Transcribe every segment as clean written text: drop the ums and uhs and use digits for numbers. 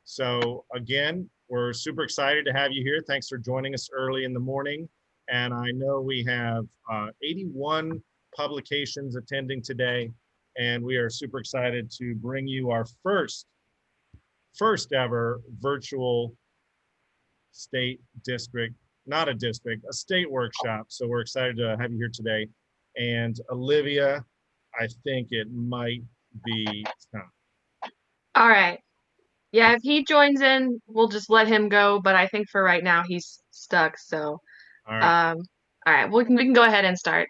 So again, we're super excited to have you here. Thanks for joining us early in the morning. And I know we have 81 publications attending today, and we are super excited to bring you our first ever virtual state district, not a district, a state workshop. So we're excited to have you here today. And Olivia, I think it might be time. All right. Yeah, if he joins in, we'll just let him go. But I think for right now, he's stuck. So, All right. um, all right, we can go ahead and start.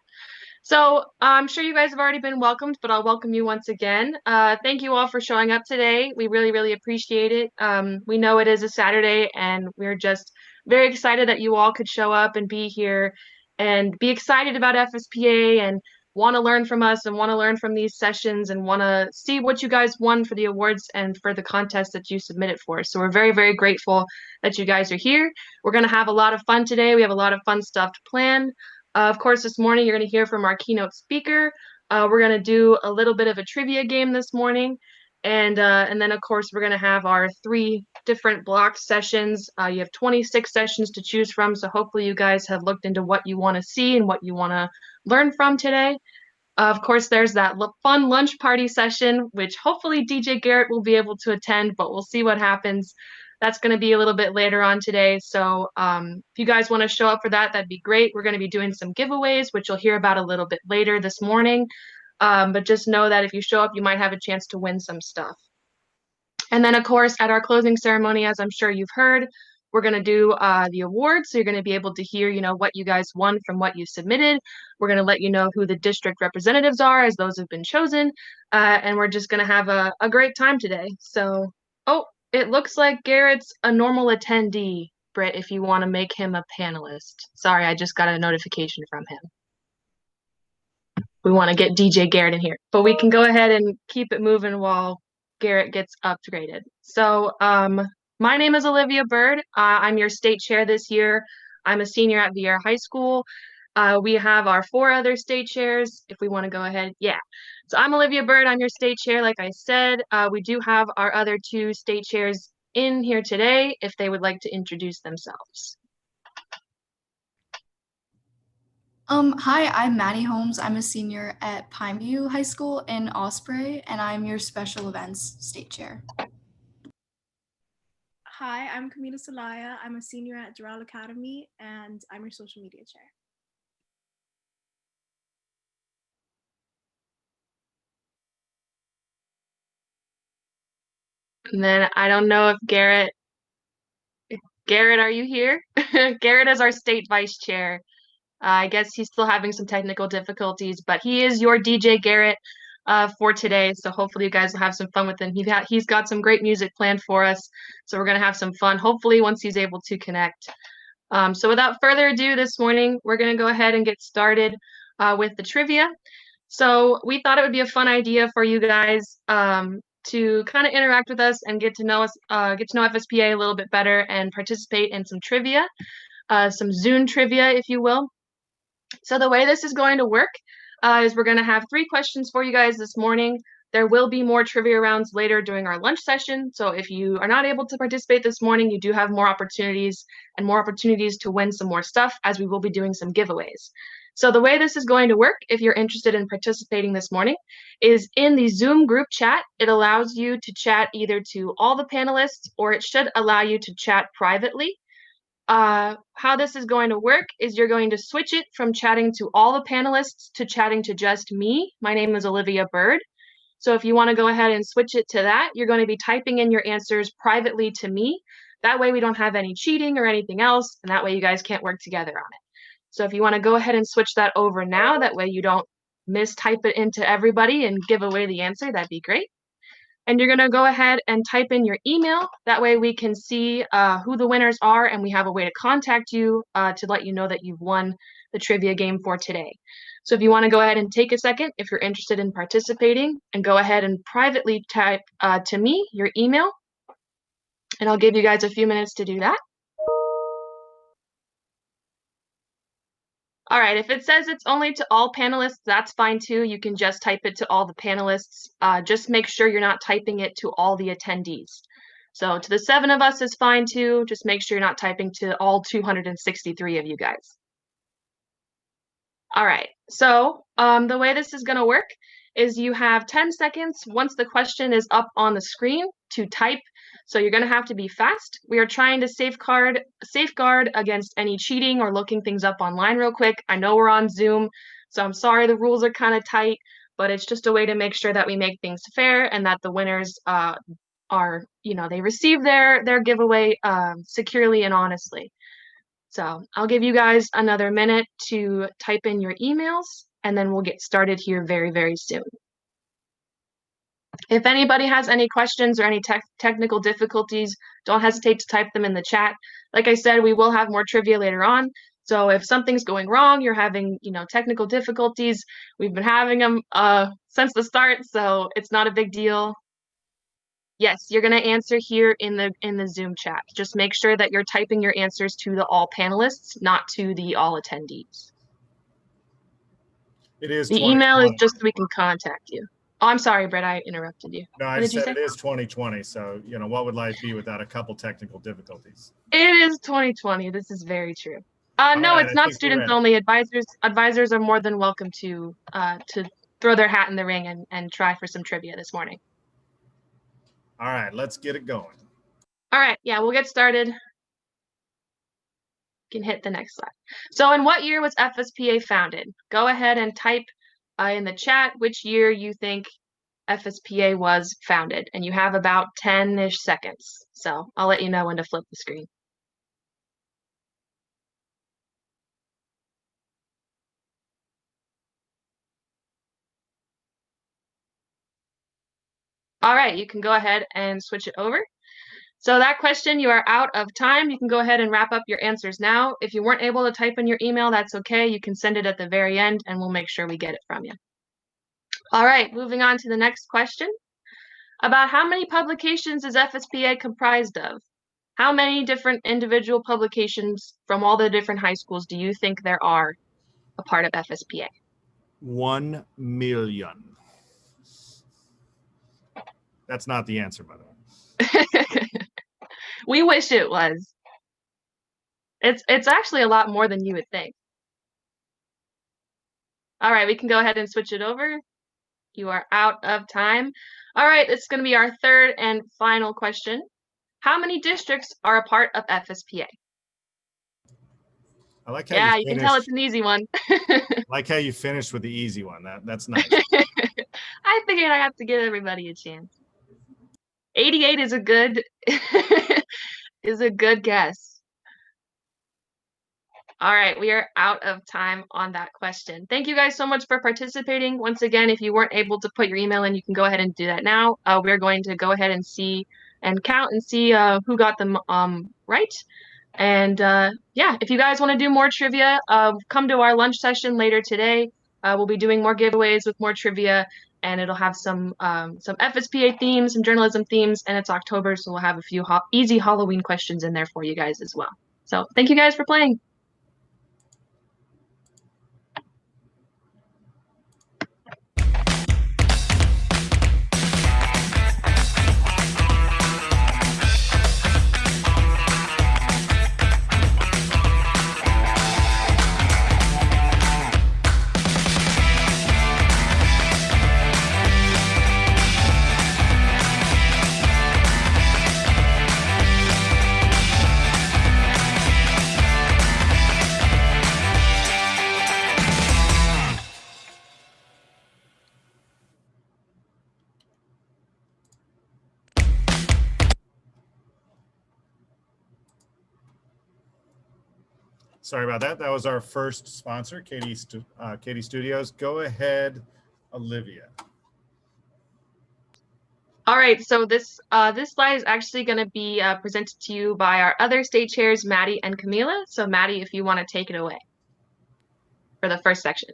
So I'm sure you guys have already been welcomed, but I'll welcome you once again. Thank you all for showing up today. We really, really appreciate it. We know it is a Saturday, and we're just very excited that you all could show up and be here and be excited about FSPA and want to learn from us and want to learn from these sessions and want to see what you guys won for the awards and for the contest that you submitted for. So we're very, very grateful that you guys are here. We're going to have a lot of fun today. We have a lot of fun stuff to plan. Of course, this morning you're going to hear from our keynote speaker. We're going to do a little bit of a trivia game this morning. And then, of course, we're going to have our 3 different block sessions. You have 26 sessions to choose from. So hopefully you guys have looked into what you want to see and what you want to learn from today. Of course, there's that fun lunch party session, which hopefully DJ Garrett will be able to attend, but we'll see what happens. That's going to be a little bit later on today. So if you guys want to show up for that, that'd be great. We're going to be doing some giveaways, which you'll hear about a little bit later this morning. But just know that if you show up, you might have a chance to win some stuff. And then, of course, at our closing ceremony, as I'm sure you've heard, we're going to do the awards. So you're going to be able to hear, what you guys won from what you submitted. We're going to let you know who the district representatives are as those have been chosen. And we're just going to have a great time today. So, it looks like Garrett's a normal attendee, Britt, if you want to make him a panelist. Sorry, I just got a notification from him. We want to get DJ Garrett in here, but we can go ahead and keep it moving while Garrett gets upgraded. So my name is Olivia Bird. I'm your state chair this year. I'm a senior at Vieira High School. We have our 4 other state chairs, if we want to go ahead. Yeah. So I'm Olivia Bird. I'm your state chair, like I said. We do have our other 2 state chairs in here today if they would like to introduce themselves. Hi, I'm Maddie Holmes. I'm a senior at Pineview High School in Osprey, and I'm your special events state chair. Hi, I'm Kamila Salaya. I'm a senior at Doral Academy, and I'm your social media chair. And then I don't know if Garrett, are you here? Garrett is our state vice chair. I guess he's still having some technical difficulties, but he is your DJ Garrett for today. So hopefully you guys will have some fun with him. He's got some great music planned for us. So we're going to have some fun, hopefully, once he's able to connect. So without further ado, this morning, we're going to go ahead and get started with the trivia. So we thought it would be a fun idea for you guys to kind of interact with us and get to know us, get to know FSPA a little bit better and participate in some trivia, some Zoom trivia, if you will. So the way this is going to work is we're going to have 3 questions for you guys this morning. There will be more trivia rounds later during our lunch session. So if you are not able to participate this morning, you do have more opportunities to win some more stuff, as we will be doing some giveaways. So the way this is going to work, if you're interested in participating this morning, is in the Zoom group chat. It allows you to chat either to all the panelists, or it should allow you to chat privately. How this is going to work is you're going to switch it from chatting to all the panelists to chatting to just me. My name is Olivia Bird. So if you want to go ahead and switch it to that, you're going to be typing in your answers privately to me. That way we don't have any cheating or anything else, and that way you guys can't work together on it. So if you want to go ahead and switch that over now, that way you don't mistype it into everybody and give away the answer, that'd be great. And you're going to go ahead and type in your email. That way we can see who the winners are, and we have a way to contact you to let you know that you've won the trivia game for today. So if you want to go ahead and take a second, if you're interested in participating, and go ahead and privately type to me your email, and I'll give you guys a few minutes to do that. All right, if it says it's only to all panelists, that's fine too. You can just type it to all the panelists. Just make sure you're not typing it to all the attendees. So to the 7 of us is fine too. Just make sure you're not typing to all 263 of you guys. All right, so the way this is going to work is you have 10 seconds once the question is up on the screen to type. So you're going to have to be fast. We are trying to safeguard against any cheating or looking things up online real quick. I know we're on Zoom, so I'm sorry the rules are kind of tight, but it's just a way to make sure that we make things fair and that the winners are, they receive their giveaway securely and honestly. So I'll give you guys another minute to type in your emails, and then we'll get started here very, very soon. If anybody has any questions or any technical difficulties, don't hesitate to type them in the chat. Like I said, we will have more trivia later on. So if something's going wrong, you're having, technical difficulties, we've been having them since the start, so it's not a big deal. Yes, you're going to answer here in the Zoom chat. Just make sure that you're typing your answers to the all panelists, not to the all attendees. It is the email is 2020. just so we can contact you. Oh, I'm sorry, Brett, I interrupted you. No, What I did you said say? it is 2020. So, what would life be without a couple technical difficulties? It is 2020. This is very true. No, right, it's I not think we're students ready. only. Advisors are more than welcome to throw their hat in the ring and try for some trivia this morning. All right, let's get it going. All right, yeah, we'll get started. You can hit the next slide. So in what year was FSPA founded? Go ahead and type in the chat which year you think FSPA was founded, and you have about 10-ish seconds. So I'll let you know when to flip the screen. All right, you can go ahead and switch it over. So that question, you are out of time. You can go ahead and wrap up your answers now. If you weren't able to type in your email, that's okay. You can send it at the very end and we'll make sure we get it from you. All right, moving on to the next question. About how many publications is FSPA comprised of? How many different individual publications from all the different high schools do you think there are a part of FSPA? 1 million. That's not the answer, by the way. We wish it was. It's actually a lot more than you would think. All right, we can go ahead and switch it over. You are out of time. All right, it's going to be our third and final question. How many districts are a part of FSPA? I like how you can tell it's an easy one. Like how you finished with the easy one. That's nice. I figured I have to give everybody a chance. 88 is a good is a good guess. All right, we are out of time on that question. Thank you guys so much for participating. Once again, if you weren't able to put your email in, you can go ahead and do that now. We're going to go ahead and see and count and see who got them right. And yeah, if you guys want to do more trivia, come to our lunch session later today. We'll be doing more giveaways with more trivia, and it'll have some FSPA themes, some journalism themes, and it's October, so we'll have a few easy Halloween questions in there for you guys as well. So thank you guys for playing. Sorry about that. That was our first sponsor, Katie Studios. Go ahead, Olivia. All right, so this slide is actually going to be presented to you by our other state chairs, Maddie and Camila. So Maddie, if you want to take it away for the first section.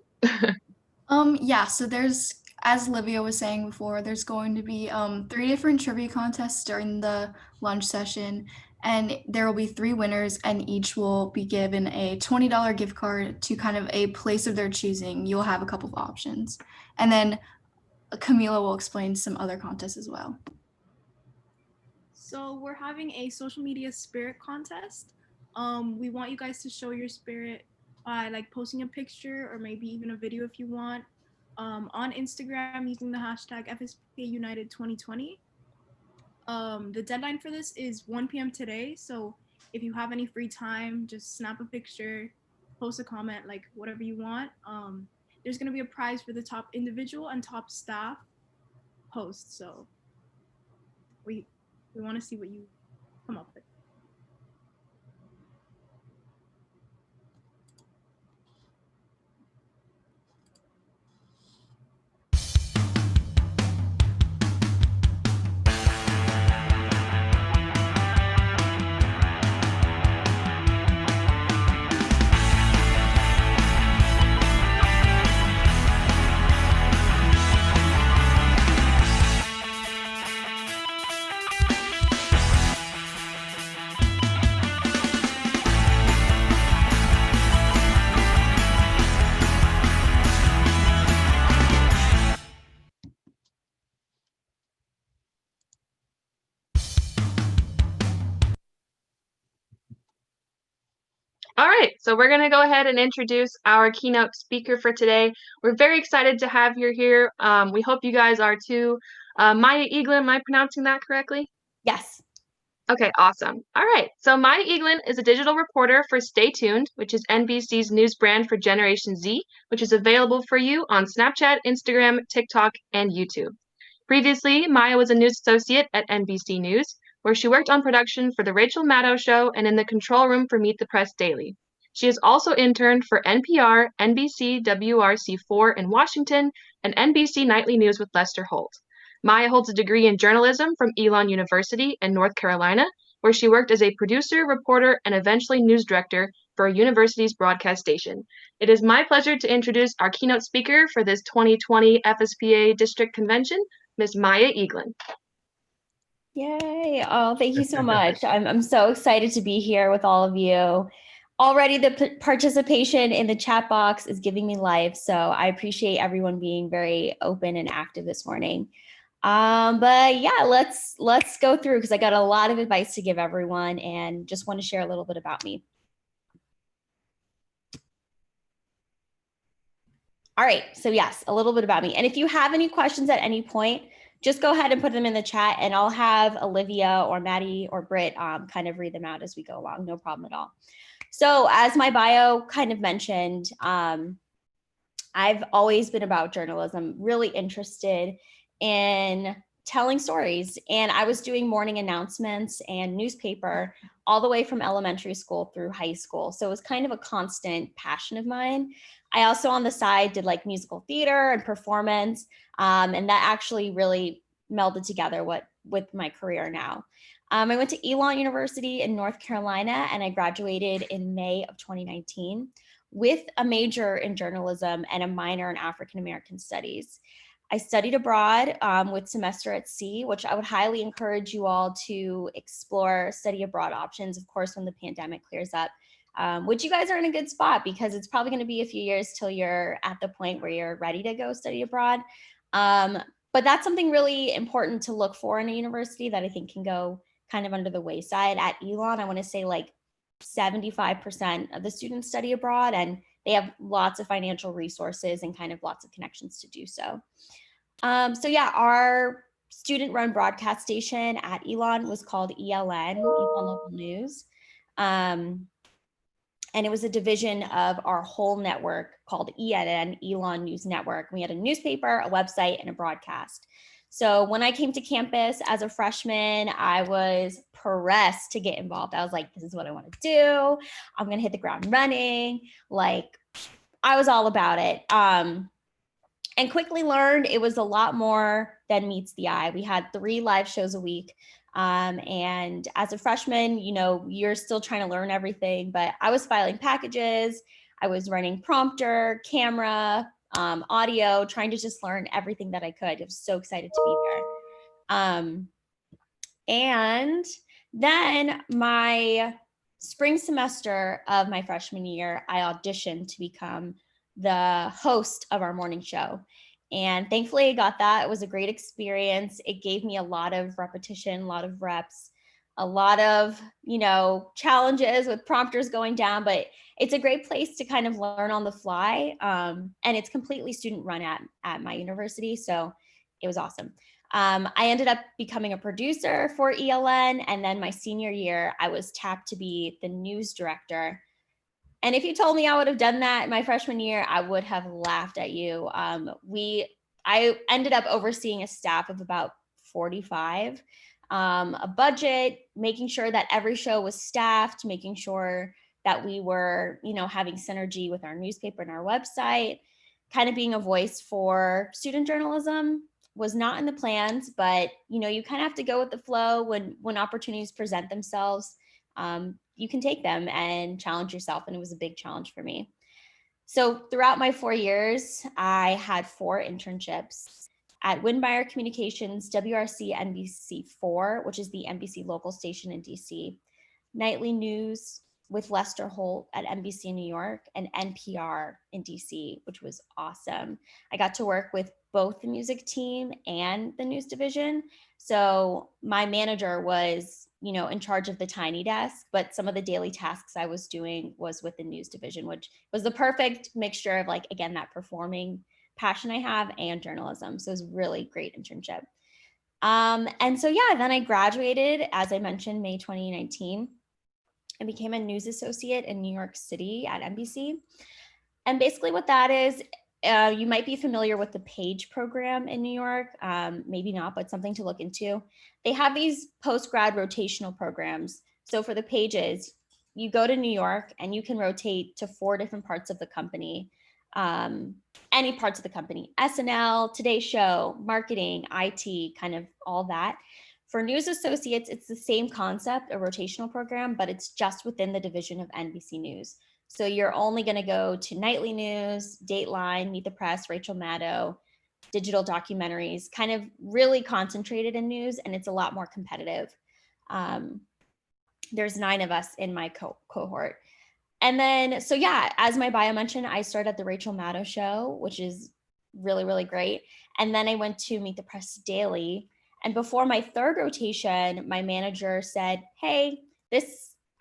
Yeah, so there's, as Olivia was saying before, there's going to be 3 different trivia contests during the lunch session, and there will be 3 winners, and each will be given a $20 gift card to kind of a place of their choosing. You'll have a couple of options, and then Camila will explain some other contests as well. So we're having a social media spirit contest. We want you guys to show your spirit by like posting a picture or maybe even a video if you want on Instagram using the hashtag FSPA United 2020. The deadline for this is 1 p.m. today. So if you have any free time, just snap a picture, post a comment, like whatever you want. There's gonna be a prize for the top individual and top staff post. So we want to see what you come up with. All right, so we're going to go ahead and introduce our keynote speaker for today. We're very excited to have you here. We hope you guys are too. Maya Eaglin, am I pronouncing that correctly? Yes. Okay, awesome. All right, so Maya Eaglin is a digital reporter for Stay Tuned, which is NBC's news brand for Generation Z, which is available for you on Snapchat, Instagram, TikTok, and YouTube. Previously, Maya was a news associate at NBC News, where she worked on production for The Rachel Maddow Show and in the control room for Meet the Press Daily. She has also interned for NPR, NBC WRC4 in Washington, and NBC Nightly News with Lester Holt. Maya holds a degree in journalism from Elon University in North Carolina, where she worked as a producer, reporter, and eventually news director for a university's broadcast station. It is my pleasure to introduce our keynote speaker for this 2020 FSPA District Convention, Ms. Maya Eaglin. Yay. Oh, thank you so much. I'm so excited to be here with all of you. Already the participation in the chat box is giving me life. So I appreciate everyone being very open and active this morning. But yeah, let's go through because I got a lot of advice to give everyone and just want to share a little bit about me. All right, so yes, a little bit about me. And if you have any questions at any point, just go ahead and put them in the chat and I'll have Olivia or Maddie or Britt kind of read them out as we go along, no problem at all. So as my bio kind of mentioned, I've always been about journalism, really interested in telling stories. And I was doing morning announcements and newspaper all the way from elementary school through high school. So it was kind of a constant passion of mine. I also on the side did like musical theater and performance. And that actually really melded together with my career now. I went to Elon University in North Carolina and I graduated in May of 2019 with a major in journalism and a minor in African American studies. I studied abroad with semester at sea, which I would highly encourage you all to explore study abroad options, of course, when the pandemic clears up, which you guys are in a good spot because it's probably gonna be a few years till you're at the point where you're ready to go study abroad. But that's something really important to look for in a university that I think can go kind of under the wayside. At Elon, I wanna say like 75% of the students study abroad and they have lots of financial resources and kind of lots of connections to do so. So yeah, our student-run broadcast station at Elon was called ELN, Elon Local News. And it was a division of our whole network called ENN, Elon News Network. We had a newspaper, a website, and a broadcast. So when I came to campus as a freshman, I was pressed to get involved. I was like, this is what I want to do. I'm going to hit the ground running. Like, I was all about it. And quickly learned it was a lot more than meets the eye. We had 3 live shows a week. And as a freshman, you know, you're still trying to learn everything, but I was filing packages. I was running prompter, camera, audio, trying to just learn everything that I could. I was so excited to be there. And then my spring semester of my freshman year, I auditioned to become the host of our morning show. And thankfully I got that. It was a great experience. It gave me a lot of repetition, a lot of reps. a lot of, challenges with prompters going down, but it's a great place to kind of learn on the fly. And it's completely student run at my university. So it was awesome. I ended up becoming a producer for ELN. And then my senior year, I was tapped to be the news director. And if you told me I would have done that my freshman year, I would have laughed at you. I ended up overseeing a staff of about 45, a budget, making sure that every show was staffed, making sure that we were, having synergy with our newspaper and our website, kind of being a voice for student journalism was not in the plans, but, you kind of have to go with the flow when opportunities present themselves. You can take them and challenge yourself. And it was a big challenge for me. So throughout my 4 years, I had 4 internships at Windmeyer Communications, WRC NBC4, which is the NBC local station in DC, Nightly News with Lester Holt at NBC New York, and NPR in DC, which was awesome. I got to work with both the music team and the news division. So my manager was, in charge of the tiny desk, but some of the daily tasks I was doing was with the news division, which was the perfect mixture of again, that performing passion I have and journalism. So it was a really great internship. And so, then I graduated, as I mentioned, May 2019. I became a news associate in New York City at NBC. And basically what that is, you might be familiar with the PAGE program in New York, maybe not, but something to look into. They have these post-grad rotational programs. So for the PAGEs, you go to New York and you can rotate to 4 different parts of the company, any parts of the company, SNL, Today Show, marketing, IT, kind of all that. For news associates, it's the same concept, a rotational program, but it's just within the division of NBC News. So you're only going to go to Nightly News, Dateline, Meet the Press, Rachel Maddow, digital documentaries, kind of really concentrated in news, and it's a lot more competitive. There's 9 of us in my cohort. And then, as my bio mentioned, I started at the Rachel Maddow show, which is really, really great. And then I went to Meet the Press Daily. And before my 3rd rotation, my manager said, hey,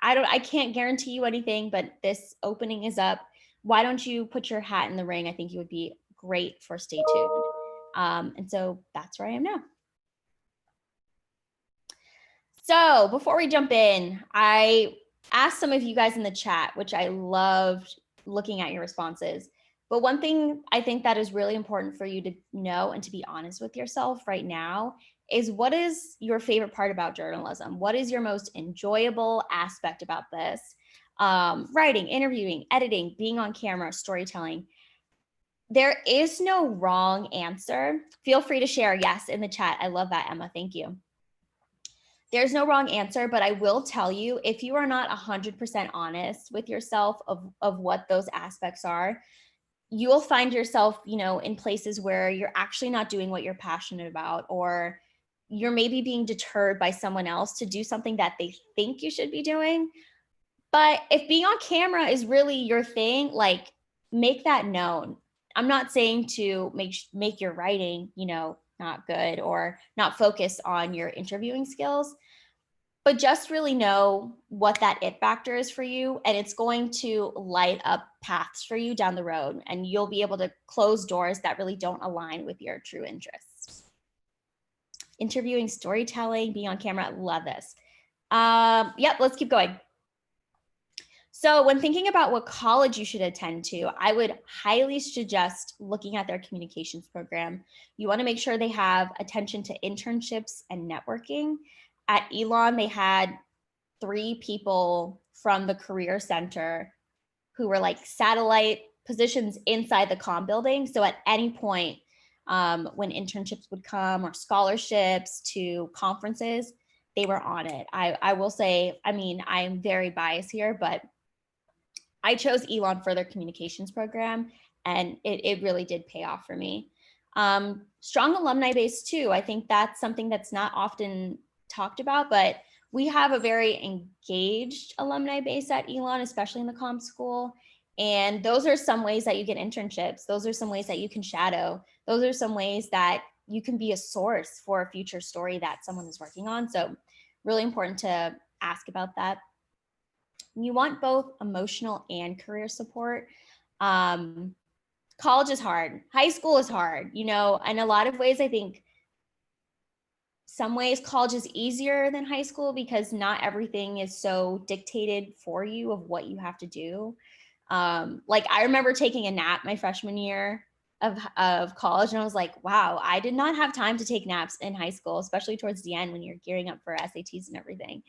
I can't guarantee you anything, but this opening is up. Why don't you put your hat in the ring? I think you would be great for Stay Tuned. And so that's where I am now. So before we jump in, I asked some of you guys in the chat, which I loved looking at your responses. But one thing I think that is really important for you to know and to be honest with yourself right now is, what is your favorite part about journalism? What is your most enjoyable aspect about this? Writing, interviewing, editing, being on camera, storytelling. There is no wrong answer. Feel free to share yes in the chat. I love that, Emma. Thank you. There's no wrong answer, but I will tell you, if you are not 100% honest with yourself of what those aspects are, you will find yourself, in places where you're actually not doing what you're passionate about, or you're maybe being deterred by someone else to do something that they think you should be doing. But if being on camera is really your thing, make that known. I'm not saying to make your writing, not good or not focus on your interviewing skills, but just really know what that it factor is for you. And it's going to light up paths for you down the road, and you'll be able to close doors that really don't align with your true interests. Interviewing, storytelling, being on camera, love this. Let's keep going. So when thinking about what college you should attend to, I would highly suggest looking at their communications program. You want to make sure they have attention to internships and networking. At Elon, they had 3 people from the Career Center who were satellite positions inside the comm building. So at any point when internships would come, or scholarships to conferences, they were on it. I will say, I'm very biased here, but I chose Elon for their communications program, and it really did pay off for me. Strong alumni base too. I think that's something that's not often talked about, but we have a very engaged alumni base at Elon, especially in the comm school. And those are some ways that you get internships. Those are some ways that you can shadow. Those are some ways that you can be a source for a future story that someone is working on. So Really important to ask about that. You want both emotional and career support. College is hard. High school is hard, you know, in a lot of ways, I think some ways college is easier than high school because not everything is so dictated for you of what you have to do. Like I remember taking a nap my freshman year of college, and I was like, wow, I did not have time to take naps in high school, especially towards the end when you're gearing up for SATs and everything.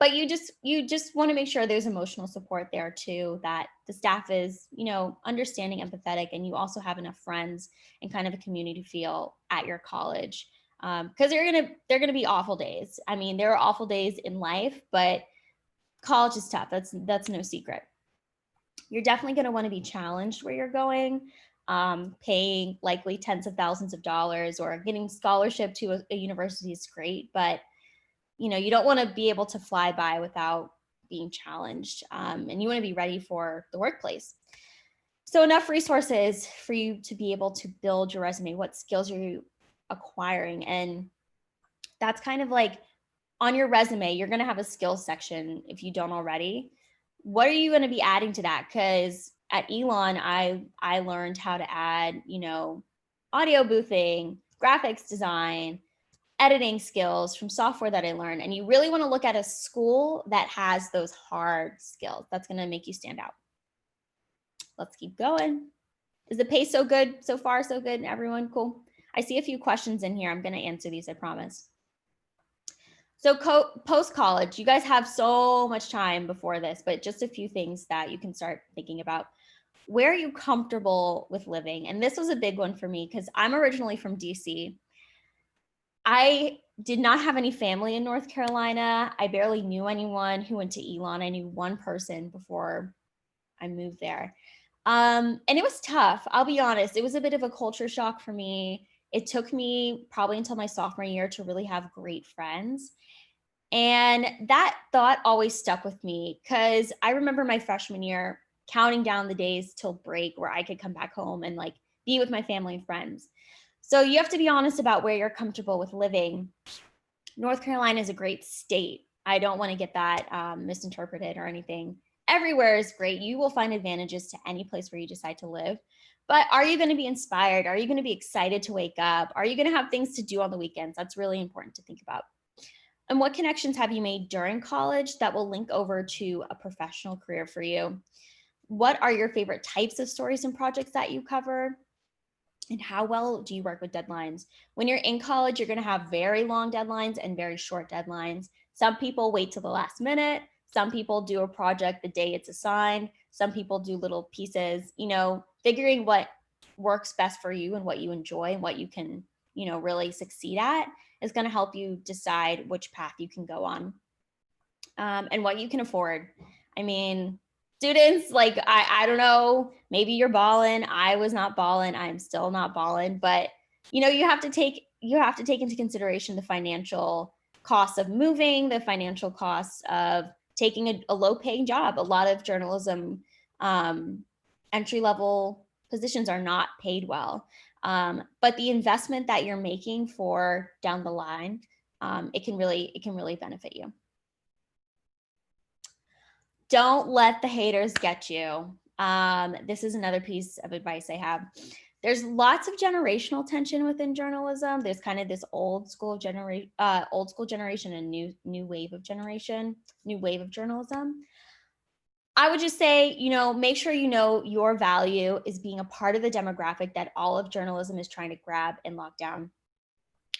But you just want to make sure there's emotional support there too, that the staff is, you know, understanding, empathetic, and you also have enough friends and kind of a community feel at your college. Because they're gonna be awful days. I mean, there are awful days in life, but college is tough. That's no secret. You're definitely gonna want to be challenged where you're going, paying likely tens of thousands of dollars, or getting scholarship to a university is great, but you know, you don't want to be able to fly by without being challenged, and you want to be ready for the workplace. So enough resources for you to be able to build your resume. What skills are you acquiring? And that's kind of like on your resume, you're going to have a skills section if you don't already. What are you going to be adding to that? Because at Elon, I learned how to add, you know, audio boothing, graphics design, editing skills from software that I learned. And you really want to look at a school that has those hard skills. That's going to make you stand out. Let's keep going. Is the pace so good so far? So good, everyone? Cool. I see a few questions in here. I'm going to answer these, I promise. So post-college, you guys have so much time before this, but just a few things that you can start thinking about. Where are you comfortable with living? And this was a big one for me because I'm originally from DC. I did not have any family in North Carolina. I barely knew anyone who went to Elon. I knew one person before I moved there. And it was tough. I'll be honest. It was a bit of a culture shock for me. It took me probably until my sophomore year to really have great friends. And that thought always stuck with me because I remember my freshman year counting down the days till break where I could come back home and like be with my family and friends. So you have to be honest about where you're comfortable with living. North Carolina is a great state. I don't want to get that misinterpreted or anything. Everywhere is great. You will find advantages to any place where you decide to live. But are you going to be inspired? Are you going to be excited to wake up? Are you going to have things to do on the weekends? That's really important to think about. And what connections have you made during college that will link over to a professional career for you? What are your favorite types of stories and projects that you cover? And how well do you work with deadlines? When you're in college, you're going to have very long deadlines and very short deadlines. Some people wait till the last minute. Some people do a project the day it's assigned. Some people do little pieces, you know, figuring what works best for you and what you enjoy and what you can, you know, really succeed at is going to help you decide which path you can go on, and what you can afford. I mean, students, like, I don't know, maybe you're balling. I was not balling. I'm still not balling, but you know, you have to take into consideration the financial costs of moving, the financial costs of taking a low paying job. A lot of journalism entry level positions are not paid well. But the investment that you're making for down the line, it can really benefit you. Don't let the haters get you. This is another piece of advice I have. There's lots of generational tension within journalism. There's kind of this old school generation and new wave of journalism. I would just say, you know, make sure you know your value is being a part of the demographic that all of journalism is trying to grab and lock down.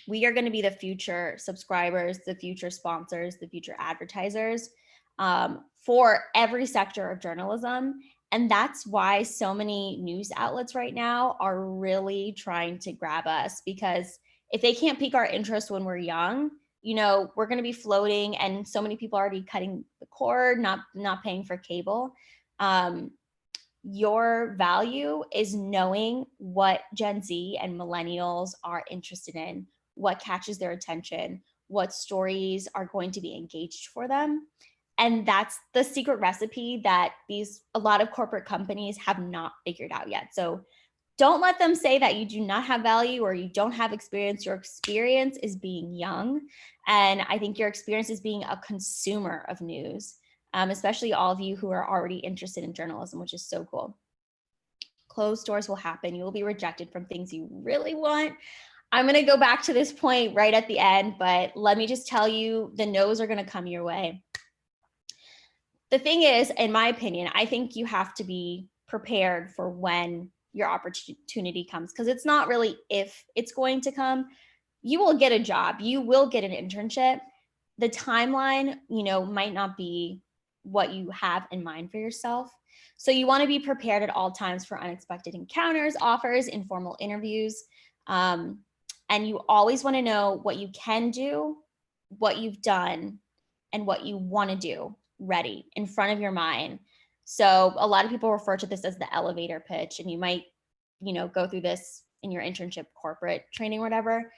We are going to be the future subscribers, the future sponsors, the future advertisers, for every sector of journalism. And that's why so many news outlets right now are really trying to grab us, because if they can't pique our interest when we're young, you know, we're going to be floating, and so many people are already cutting the cord, not paying for cable. Your value is knowing what Gen Z and millennials are interested in, what catches their attention, what stories are going to be engaged for them. And that's the secret recipe that a lot of corporate companies have not figured out yet. So Don't let them say that you do not have value or you don't have experience. Your experience is being young. And I think your experience is being a consumer of news, especially all of you who are already interested in journalism, which is so cool. Closed doors will happen. You will be rejected from things you really want. I'm going to go back to this point right at the end, but let me just tell you, the no's are going to come your way. The thing is, in my opinion, I think you have to be prepared for when your opportunity comes, because it's not really if it's going to come. You will get a job, you will get an internship. The timeline, might not be what you have in mind for yourself. So you want to be prepared at all times for unexpected encounters, offers, informal interviews. And you always want to know what you can do, what you've done, and what you want to do ready in front of your mind. So a lot of people refer to this as the elevator pitch, and you might, go through this in your internship, corporate training, or whatever.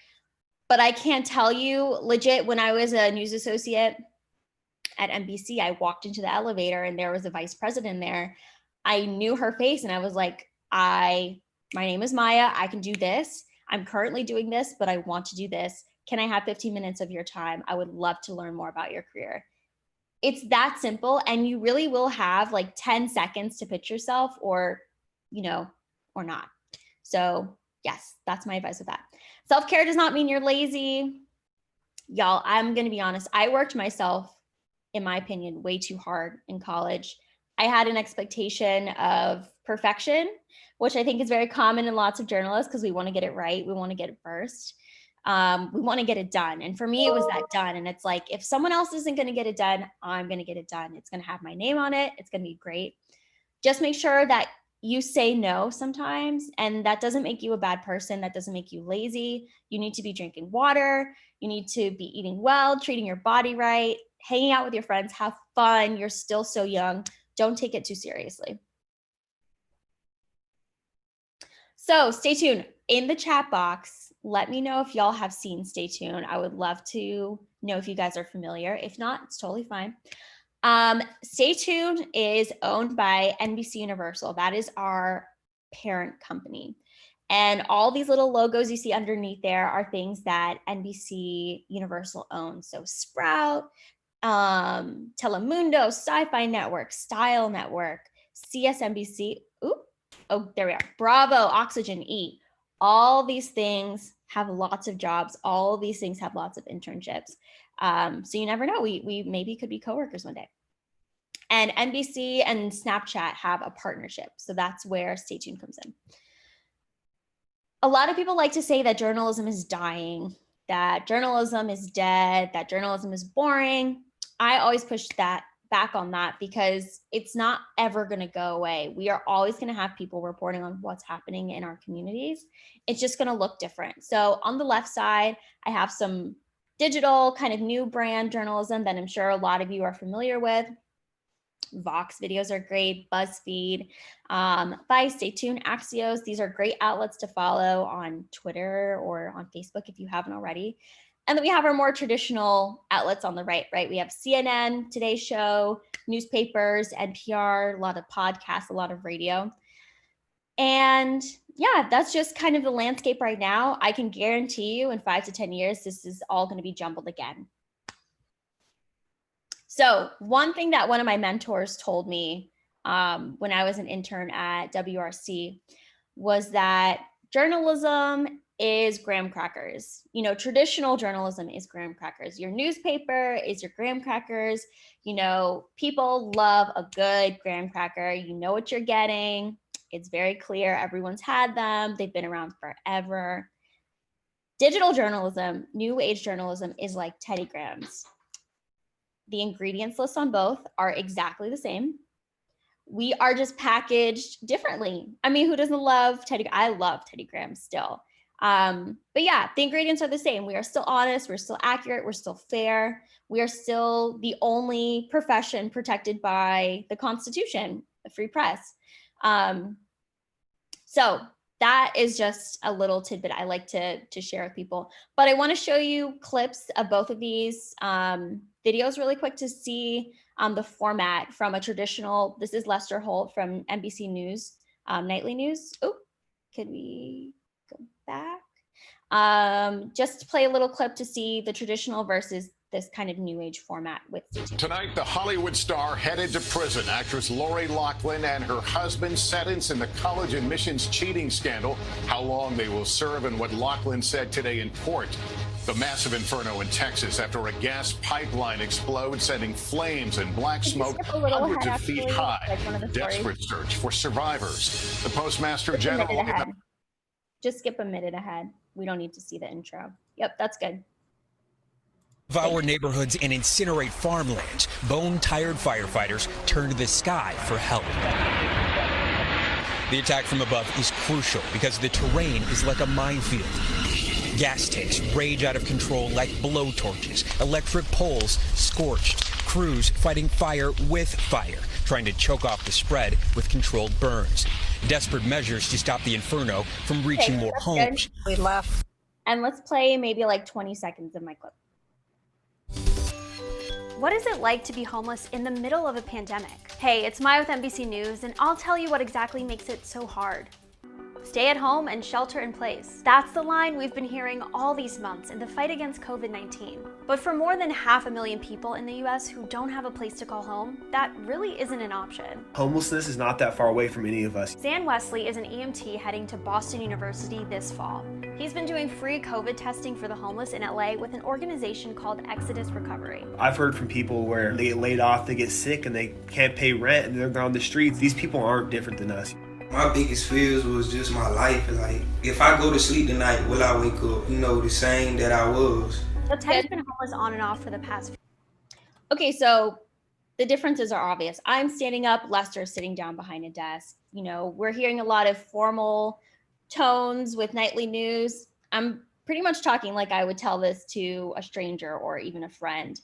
But I can't tell you, legit, when I was a news associate at NBC, I walked into the elevator and there was a vice president there. I knew her face and I was like, my name is Maya. I can do this. I'm currently doing this, but I want to do this. Can I have 15 minutes of your time? I would love to learn more about your career. It's that simple. And you really will have like 10 seconds to pitch yourself or not. So yes, that's my advice with that. Self-care does not mean you're lazy. Y'all, I'm going to be honest. I worked myself, in my opinion, way too hard in college. I had an expectation of perfection, which I think is very common in lots of journalists because we want to get it right. We want to get it first. We want to get it done. And for me, it was that done. And it's like, if someone else isn't going to get it done, I'm going to get it done. It's going to have my name on it. It's going to be great. Just make sure that you say no sometimes, and that doesn't make you a bad person. That doesn't make you lazy. You need to be drinking water. You need to be eating well, treating your body right, hanging out with your friends, have fun. You're still so young. Don't take it too seriously. So stay tuned. In the chat box, let me know if y'all have seen Stay Tuned. I would love to know if you guys are familiar. If not, it's totally fine. Stay Tuned is owned by NBC Universal. That is our parent company. And all these little logos you see underneath there are things that NBC Universal owns. So Sprout, Telemundo, Sci-Fi Network, Style Network, CSNBC, there we are, Bravo, Oxygen, E. All these things have lots of jobs. All these things have lots of internships. So you never know, we maybe could be coworkers one day. And NBC and Snapchat have a partnership. So that's where Stay Tuned comes in. A lot of people like to say that journalism is dying, that journalism is dead, that journalism is boring. I always push that back on that because it's not ever going to go away. We are always going to have people reporting on what's happening in our communities. It's just going to look different. So on the left side, I have some digital kind of new brand journalism that I'm sure a lot of you are familiar with. Vox videos are great, BuzzFeed, Vice, Stay Tuned, Axios. These are great outlets to follow on Twitter or on Facebook if you haven't already. And then we have our more traditional outlets on the right? We have CNN, Today Show, newspapers, NPR, a lot of podcasts, a lot of radio. And yeah, that's just kind of the landscape right now. I can guarantee you in 5 to 10 years, this is all going to be jumbled again. So one thing that one of my mentors told me when I was an intern at WRC was that journalism is graham crackers. Traditional journalism is graham crackers. Your newspaper is your graham crackers. People love a good graham cracker. You know what you're getting. It's very clear. Everyone's had them. They've been around forever. Digital journalism, new age journalism is like Teddy Grahams. The ingredients list on both are exactly the same. We are just packaged differently. I mean, who doesn't love Teddy? I love Teddy Grahams still. But yeah, the ingredients are the same. We are still honest. We're still accurate. We're still fair. We are still the only profession protected by the Constitution, the free press. So that is just a little tidbit I like to share with people. But I want to show you clips of both of these videos really quick to see the format from a traditional, this is Lester Holt from NBC News, Nightly News. Oh, Could we go back? Just to play a little clip to see the traditional versus this kind of new age format with CT. Tonight, the Hollywood star headed to prison. Actress Lori Loughlin and her husband sentenced in the college admissions cheating scandal. How long they will serve and what Loughlin said today in court. The massive inferno in Texas after a gas pipeline explodes, sending flames and black smoke hundreds of feet high. Desperate search for survivors. The Postmaster General. Just skip a minute ahead. We don't need to see the intro. Yep, that's good. Devour neighborhoods and incinerate farmlands. Bone-tired firefighters turn to the sky for help. The attack from above is crucial because the terrain is like a minefield. Gas tanks rage out of control like blowtorches. Electric poles scorched. Crews fighting fire with fire, trying to choke off the spread with controlled burns. Desperate measures to stop the inferno from reaching more homes. We left. And let's play maybe like 20 seconds of my clip. What is it like to be homeless in the middle of a pandemic? Hey, it's Maya with NBC News, and I'll tell you what exactly makes it so hard. Stay at home and shelter in place. That's the line we've been hearing all these months in the fight against COVID-19. But for more than 500,000 people in the US who don't have a place to call home, that really isn't an option. Homelessness is not that far away from any of us. Zan Wesley is an EMT heading to Boston University this fall. He's been doing free COVID testing for the homeless in LA with an organization called Exodus Recovery. I've heard from people where they get laid off, they get sick, and they can't pay rent, and they're on the streets. These people aren't different than us. My biggest fears was just my life. Like, if I go to sleep tonight, will I wake up, the same that I was? Ted's been homeless on and off for the past few. Okay, so the differences are obvious. I'm standing up, Lester's sitting down behind a desk. We're hearing a lot of formal tones with nightly news. I'm pretty much talking like I would tell this to a stranger or even a friend.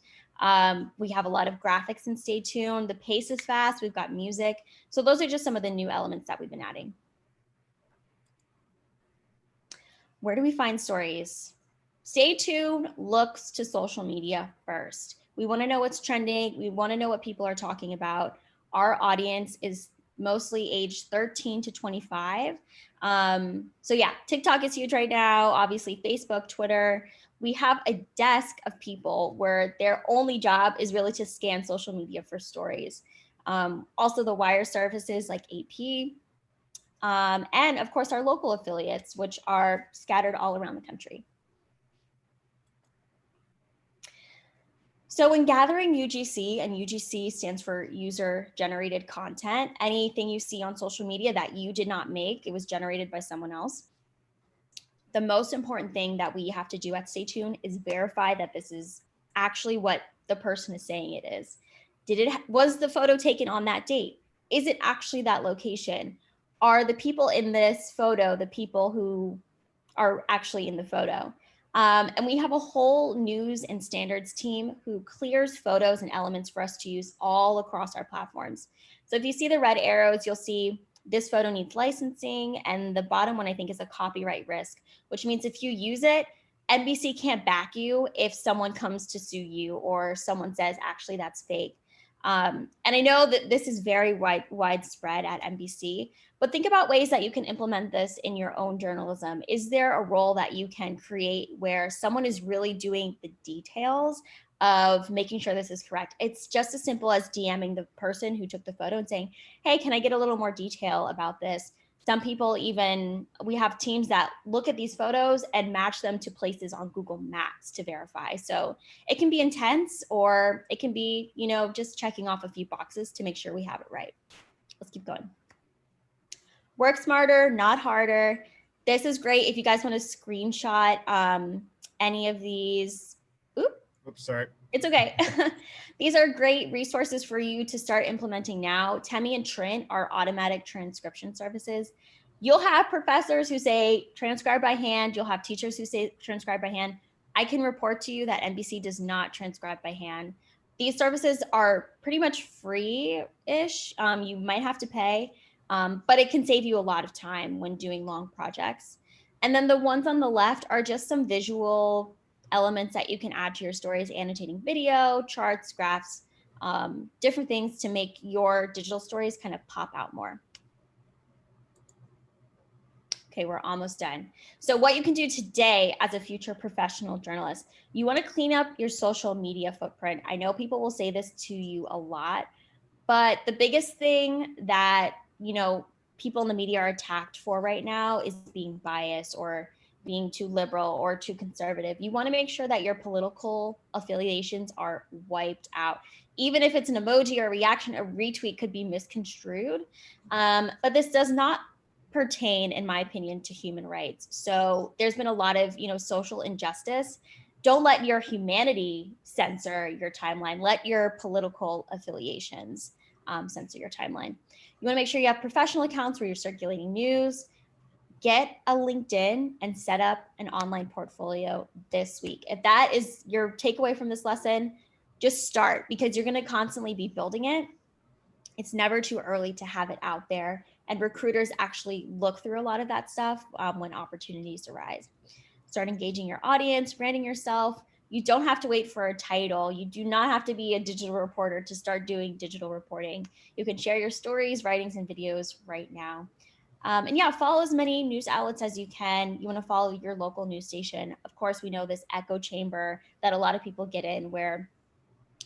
We have a lot of graphics in Stay Tuned. The pace is fast. We've got music. So those are just some of the new elements that we've been adding. Where do we find stories? Stay Tuned looks to social media first. We want to know what's trending. We want to know what people are talking about. Our audience is mostly age 13 to 25. So yeah, TikTok is huge right now. Obviously, Facebook, Twitter. We have a desk of people where their only job is really to scan social media for stories. Also the wire services like AP, and of course our local affiliates, which are scattered all around the country. So when gathering UGC, and UGC stands for user generated content, anything you see on social media that you did not make, it was generated by someone else. The most important thing that we have to do at Stay Tuned is verify that this is actually what the person is saying it is. Was the photo taken on that date? Is it actually that location? Are the people in this photo the people who are actually in the photo? And we have a whole news and standards team who clears photos and elements for us to use all across our platforms. So if you see the red arrows, you'll see this photo needs licensing, and the bottom one I think is a copyright risk, which means if you use it, NBC can't back you if someone comes to sue you or someone says, actually, that's fake. And I know that this is very widespread at NBC, but think about ways that you can implement this in your own journalism. Is there a role that you can create where someone is really doing the details of making sure this is correct? It's just as simple as DMing the person who took the photo and saying, hey, can I get a little more detail about this? Some people we have teams that look at these photos and match them to places on Google Maps to verify. So it can be intense, or it can be, just checking off a few boxes to make sure we have it right. Let's keep going. Work smarter, not harder. This is great if you guys want to screenshot any of these. Oops, sorry. It's okay. These are great resources for you to start implementing now. Temi and Trent are automatic transcription services. You'll have professors who say transcribe by hand. You'll have teachers who say transcribe by hand. I can report to you that NBC does not transcribe by hand. These services are pretty much free-ish. You might have to pay, but it can save you a lot of time when doing long projects. And then the ones on the left are just some visual elements that you can add to your stories, annotating video, charts, graphs, different things to make your digital stories kind of pop out more. Okay, we're almost done. So what you can do today as a future professional journalist, you want to clean up your social media footprint. I know people will say this to you a lot, but the biggest thing that, people in the media are attacked for right now is being biased or being too liberal or too conservative. You want to make sure that your political affiliations are wiped out. Even if it's an emoji or a reaction, a retweet could be misconstrued. But this does not pertain, in my opinion, to human rights. So there's been a lot of, social injustice. Don't let your humanity censor your timeline. Let your political affiliations censor your timeline. You want to make sure you have professional accounts where you're circulating news. Get a LinkedIn and set up an online portfolio this week. If that is your takeaway from this lesson, just start, because you're going to constantly be building it. It's never too early to have it out there. And recruiters actually look through a lot of that stuff when opportunities arise. Start engaging your audience, branding yourself. You don't have to wait for a title. You do not have to be a digital reporter to start doing digital reporting. You can share your stories, writings, and videos right now. And yeah, follow as many news outlets as you can. You want to follow your local news station. Of course, we know this echo chamber that a lot of people get in, where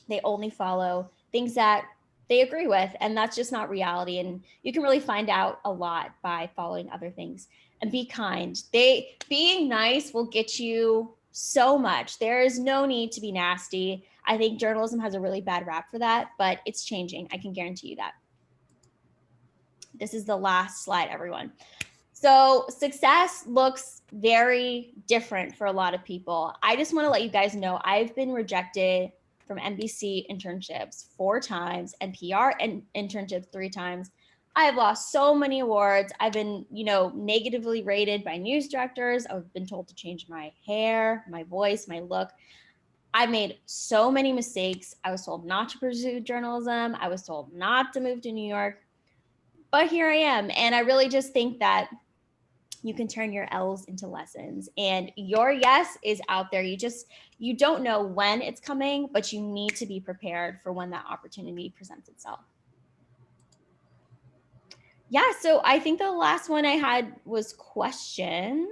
they only follow things that they agree with, and that's just not reality. And you can really find out a lot by following other things. And be kind. Being nice will get you so much. There is no need to be nasty. I think journalism has a really bad rap for that, but it's changing. I can guarantee you that. This is the last slide, everyone. So success looks very different for a lot of people. I just want to let you guys know I've been rejected from NBC internships 4 times and PR and internships 3 times. I have lost so many awards. I've been, negatively rated by news directors. I've been told to change my hair, my voice, my look. I made so many mistakes. I was told not to pursue journalism. I was told not to move to New York. But here I am. And I really just think that you can turn your L's into lessons, and your yes is out there. You don't know when it's coming, but you need to be prepared for when that opportunity presents itself. Yeah, so I think the last one I had was questions.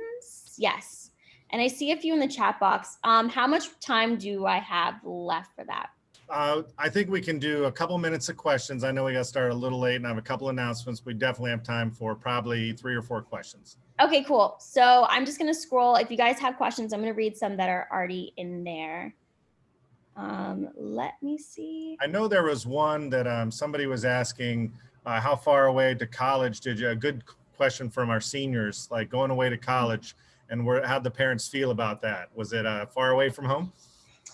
Yes. And I see a few in the chat box. How much time do I have left for that? I think we can do a couple minutes of questions. I know we got started a little late and I have a couple announcements. We definitely have time for probably 3 or 4 questions. Okay, cool. So I'm just going to scroll. If you guys have questions, I'm going to read some that are already in there. Let me see. I know there was one that somebody was asking, how far away to college did you, a good question from our seniors, like going away to college, and how'd the parents feel about that? Was it far away from home?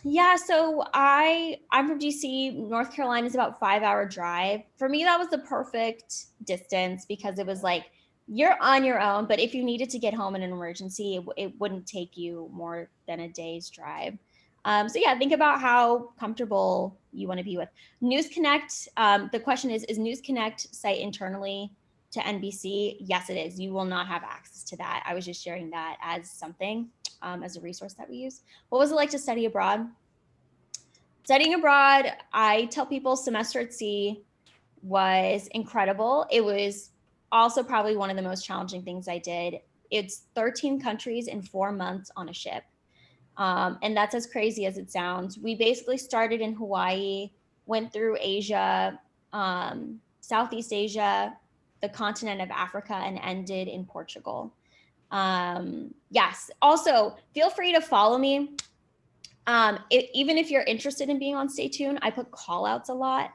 Yeah, so I'm from DC. North Carolina is about 5-hour drive. For me, that was the perfect distance, because it was like, you're on your own, but if you needed to get home in an emergency, it wouldn't take you more than a day's drive. So yeah, think about how comfortable you want to be with News Connect. The question is News Connect site internally to NBC? Yes, it is. You will not have access to that. I was just sharing that as something, as a resource that we use. What was it like to study abroad? Studying abroad, I tell people semester at sea was incredible. It was also probably one of the most challenging things I did. It's 13 countries in 4 months on a ship. And that's as crazy as it sounds. We basically started in Hawaii, went through Asia, Southeast Asia, the continent of Africa, and ended in Portugal. Yes. Also, feel free to follow me. Even if you're interested in being on Stay Tuned, I put call outs a lot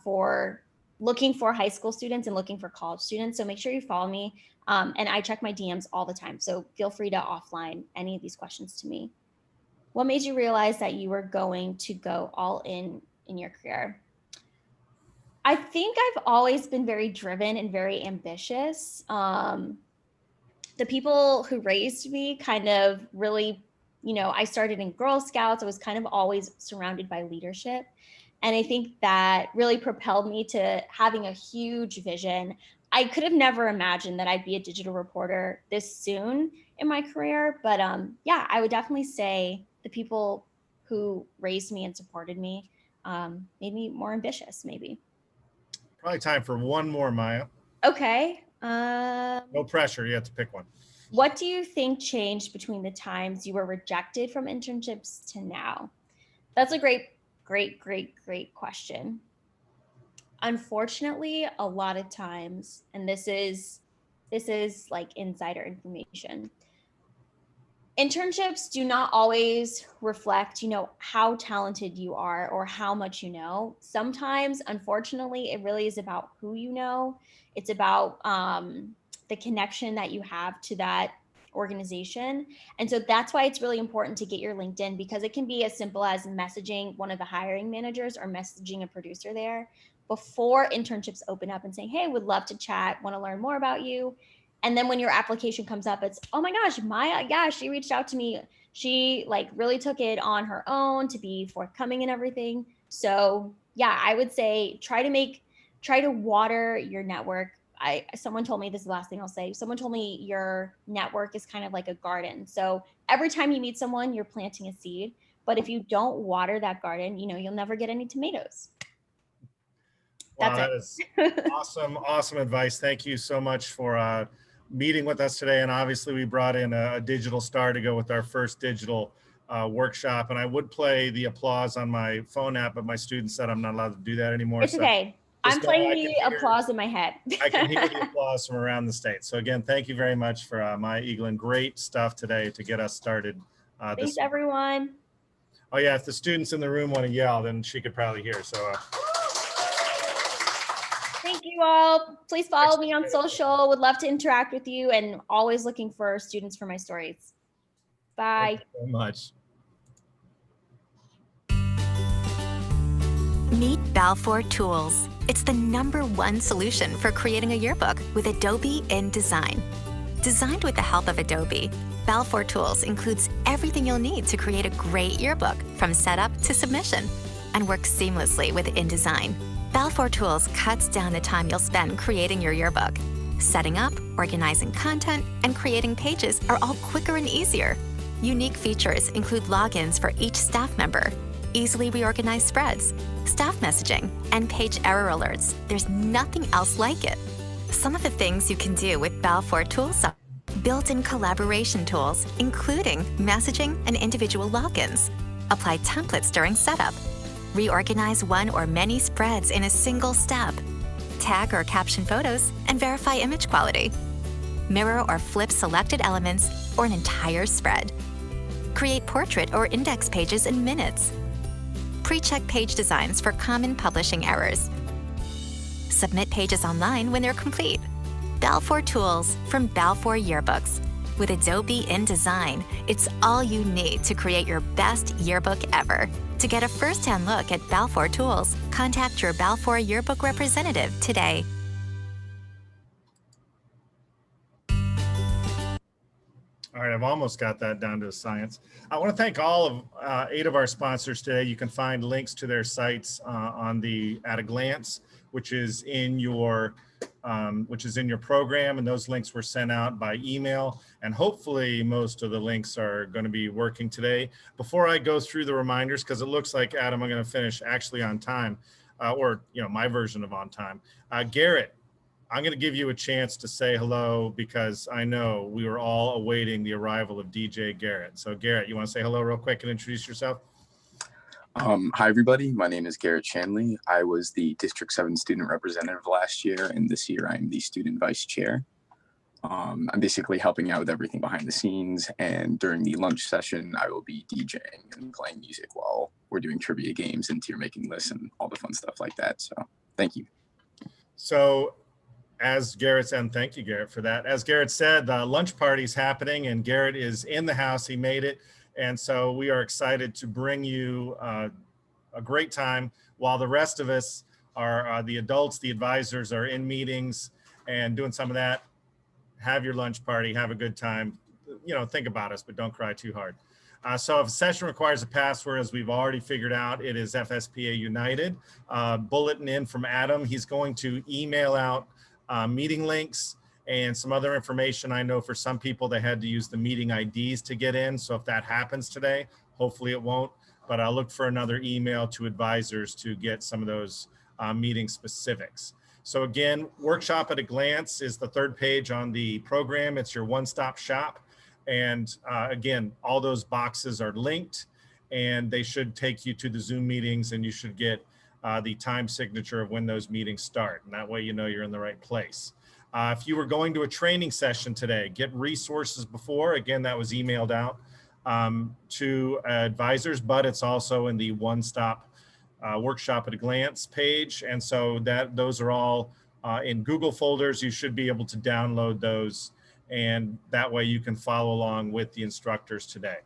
for looking for high school students and looking for college students. So make sure you follow me. And I check my DMs all the time. So feel free to offline any of these questions to me. What made you realize that you were going to go all in your career? I think I've always been very driven and very ambitious. The people who raised me kind of really, I started in Girl Scouts. I was kind of always surrounded by leadership. And I think that really propelled me to having a huge vision. I could have never imagined that I'd be a digital reporter this soon in my career. But yeah, I would definitely say the people who raised me and supported me made me more ambitious, maybe. Probably time for one more, Maya. Okay. No pressure, you have to pick one. What do you think changed between the times you were rejected from internships to now? That's a great question. Unfortunately, a lot of times, and this is like insider information, internships do not always reflect, how talented you are or how much you know. Sometimes, unfortunately, it really is about who you know. It's about the connection that you have to that organization. And so that's why it's really important to get your LinkedIn, because it can be as simple as messaging one of the hiring managers or messaging a producer there before internships open up and saying, hey, would love to chat, want to learn more about you. And then when your application comes up, it's, oh my gosh, Maya, yeah, she reached out to me. She like really took it on her own to be forthcoming and everything. So yeah, I would say try to water your network. Someone told me, this is the last thing I'll say. Someone told me your network is kind of like a garden. So every time you meet someone, you're planting a seed. But if you don't water that garden, you'll never get any tomatoes. Wow, that is awesome advice. Thank you so much for meeting with us today. And obviously we brought in a digital star to go with our first digital workshop. And I would play the applause on my phone app, but my student said I'm not allowed to do that anymore. It's okay. I'm playing the applause in my head. I can hear the applause from around the state. So again, thank you very much for Maya Eaglin. Great stuff today to get us started. Thanks, everyone. Oh yeah, if the students in the room want to yell, then she could probably hear. So. Thank you all. Please follow me on social. Would love to interact with you, and always looking for students for my stories. Bye. Thank you so much. Meet Balfour Tools. It's the #1 solution for creating a yearbook with Adobe InDesign. Designed with the help of Adobe, Balfour Tools includes everything you'll need to create a great yearbook from setup to submission, and works seamlessly with InDesign. Balfour Tools cuts down the time you'll spend creating your yearbook. Setting up, organizing content, and creating pages are all quicker and easier. Unique features include logins for each staff member, easily reorganized spreads, staff messaging, and page error alerts. There's nothing else like it. Some of the things you can do with Balfour Tools are built-in collaboration tools, including messaging and individual logins. Apply templates during setup. Reorganize one or many spreads in a single step. Tag or caption photos and verify image quality. Mirror or flip selected elements or an entire spread. Create portrait or index pages in minutes. Pre-check page designs for common publishing errors. Submit pages online when they're complete. Balfour Tools from Balfour Yearbooks. With Adobe InDesign, it's all you need to create your best yearbook ever. To get a first-hand look at Balfour Tools, contact your Balfour Yearbook representative today. All right, I've almost got that down to a science. I want to thank all of 8 of our sponsors today. You can find links to their sites on the At a Glance, which is in your program, and those links were sent out by email, and hopefully most of the links are going to be working today. Before I go through the reminders, because it looks like, Adam, I'm going to finish actually on time, or my version of on time. Garrett, I'm going to give you a chance to say hello, because I know we were all awaiting the arrival of DJ Garrett. So Garrett, you want to say hello real quick and introduce yourself? Hi, everybody. My name is Garrett Shanley. I was the District 7 student representative last year, and this year I'm the student vice chair. I'm basically helping out with everything behind the scenes, and during the lunch session, I will be DJing and playing music while we're doing trivia games and tier making lists and all the fun stuff like that. So thank you. So as Garrett said, and thank you, Garrett, for that. As Garrett said, the lunch party's happening, and Garrett is in the house. He made it. And so we are excited to bring you a great time while the rest of us are the adults, the advisors are in meetings and doing some of that. Have your lunch party, have a good time. Think about us, but don't cry too hard. So if a session requires a password, as we've already figured out, it is FSPA United. Bulletin in from Adam. He's going to email out meeting links and some other information. I know for some people they had to use the meeting IDs to get in. So if that happens today, hopefully it won't, but I'll look for another email to advisors to get some of those meeting specifics. So again, Workshop at a Glance is the third page on the program. It's your one-stop shop. And again, all those boxes are linked and they should take you to the Zoom meetings, and you should get the time signature of when those meetings start. And that way you know you're in the right place. If you were going to a training session today, get resources before. Again, that was emailed out to advisors, but it's also in the one-stop Workshop at a Glance page. And so those are all in Google folders. You should be able to download those, and that way you can follow along with the instructors today.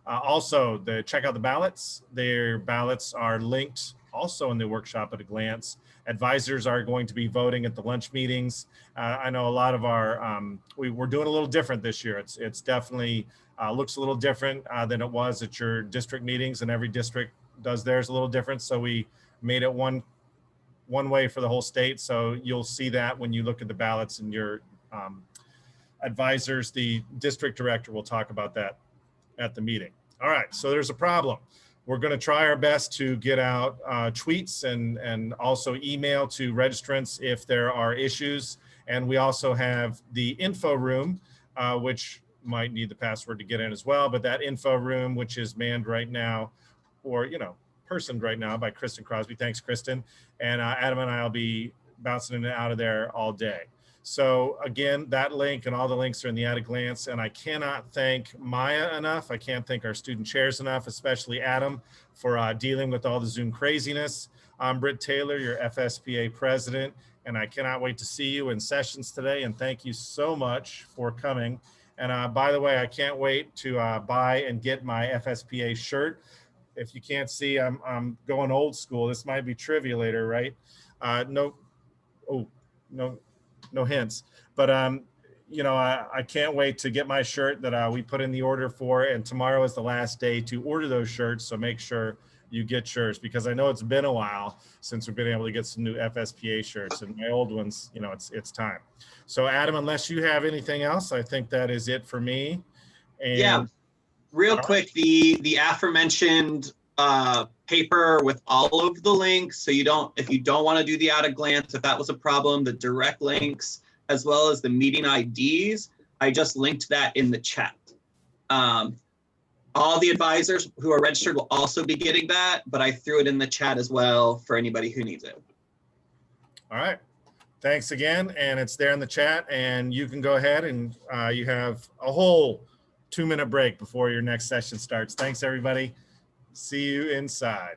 Also, check out the ballots. Their ballots are linked also in the Workshop at a Glance. Advisors are going to be voting at the lunch meetings. I know a lot of our, we're doing a little different this year. It's definitely looks a little different than it was at your district meetings, and every district does theirs a little different. So we made it one way for the whole state. So you'll see that when you look at the ballots and your advisors. The district director will talk about that at the meeting. All right, so there's a problem. We're going to try our best to get out tweets and also email to registrants if there are issues. And we also have the info room, which might need the password to get in as well. But that info room, which is manned right now, or, personed right now by Kristen Crosby. Thanks, Kristen. And Adam and I will be bouncing in and out of there all day. So again, that link and all the links are in the At a Glance. And I cannot thank Maya enough. I can't thank our student chairs enough, especially Adam, for dealing with all the Zoom craziness. I'm Britt Taylor, your FSPA president, and I cannot wait to see you in sessions today. And thank you so much for coming. And by the way, I can't wait to buy and get my FSPA shirt. If you can't see, I'm going old school. This might be trivia later, right? No hints. But I can't wait to get my shirt that we put in the order for. And tomorrow is the last day to order those shirts. So make sure you get yours, because I know it's been a while since we've been able to get some new FSPA shirts, and my old ones, it's time. So Adam, unless you have anything else, I think that is it for me. And yeah. Real quick, the aforementioned paper with all of the links, so if you don't want to do the at a glance, if that was a problem, the direct links, as well as the meeting IDs, I just linked that in the chat. All the advisors who are registered will also be getting that, but I threw it in the chat as well for anybody who needs it. All right. Thanks again. And it's there in the chat, and you can go ahead and you have a whole 2-minute break before your next session starts. Thanks, everybody. See you inside.